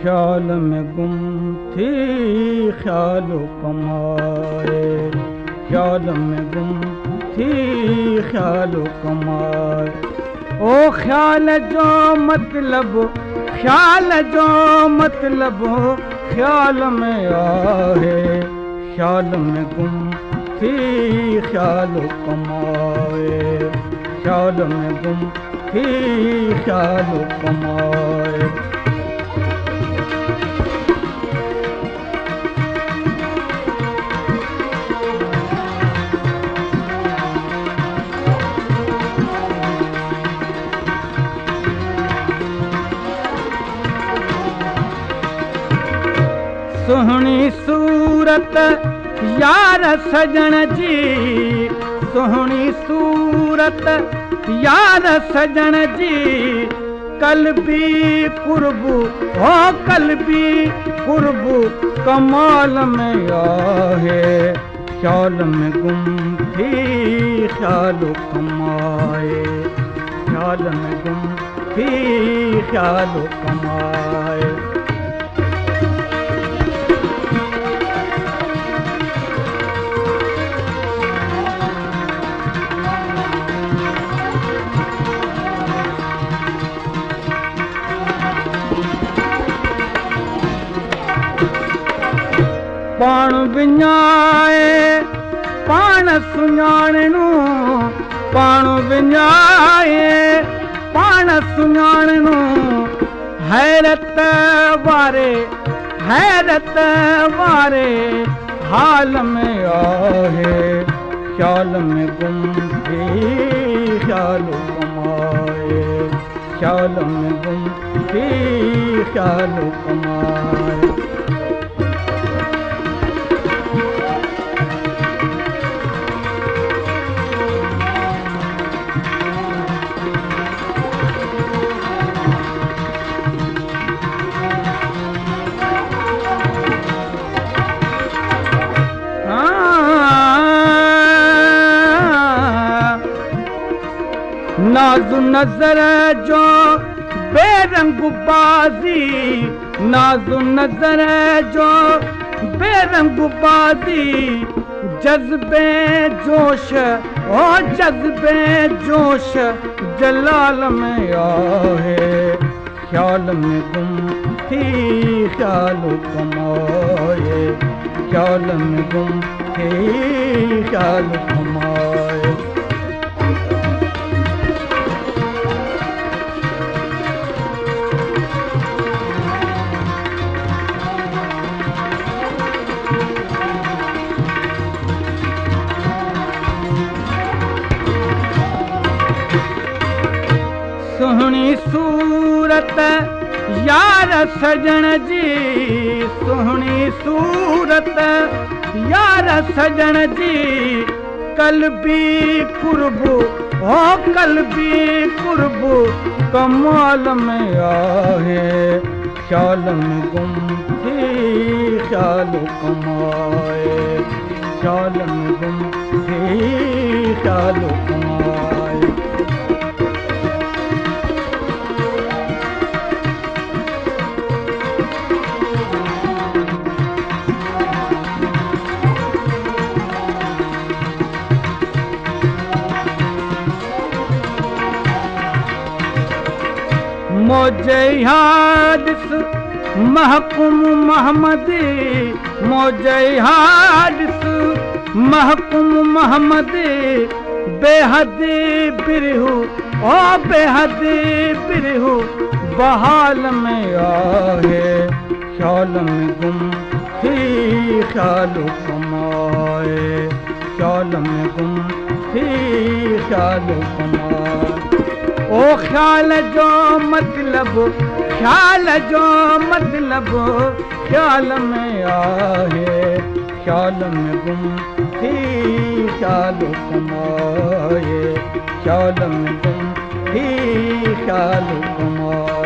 ख्याल में गुम थी ख्याल कमाए, ख्याल में गुम थी ख्याल कमाए। ओ ख्याल जो मतलब, ख्याल जो मतलब ख्याल में आहे, ख्याल में गुम थी ख्याल कमाए, ख्याल में गुम थी ख्याल कमाए। सुहिणी सूरत यार सजण जी, सुहिणी सूरत यार सजण जी, कल्बी कुर्बू हो कल्बी कुर्बू कमाल में आहे, ख्याल में गुम थी ख्याल कमाए, ख्याल में गुम थी ख्याल कमाए। पाण विञाए पाण सुञाणणो, पाण विञाए पाण सुञाणणो, हैरत वारे हैरत वारे हाल में आहे, ख्याल में गुम थी ख्याल कमाए, ख्याल में गुम थी ख्याल कमाए। नाज़ नज़र जो बेरंग बाज़ी, नाज़ नज़र जो बेरंग बाज़ी, जज़्बे जोश ओ जज़्बे जोश जलाल में आहे, ख्याल में गुम थी ख्याल कमाए, ख्याल में गुम थी ख्याल कमाए। सुहिणी सूरत यार सजण जी, सुहिणी सूरत यार सजण जी, कल्बी कुर्बू हो कल्बी कुर्बू कमाल में आहे, ख्याल में गुम थी ख्याल कमाए, ख्याल में गुम थी ख्याल कमाए। मौजे हादिस महकुम मोहम्मद, मौजे हादिस महकुम मोहम्मद, बेहद बिरहू ओ बेहद बिरहू बहाल में आहे, ख्याल में गुम थी ख्याल कमाए, ख्याल में गुम थी ख्याल कमाए। ओ ख्याल जो मतलब, ख्याल जो मतलब ख्याल में आहे, ख्याल में गुम थी ख्याल कमाए, ख्याल में गुम थी ख्याल कमाए।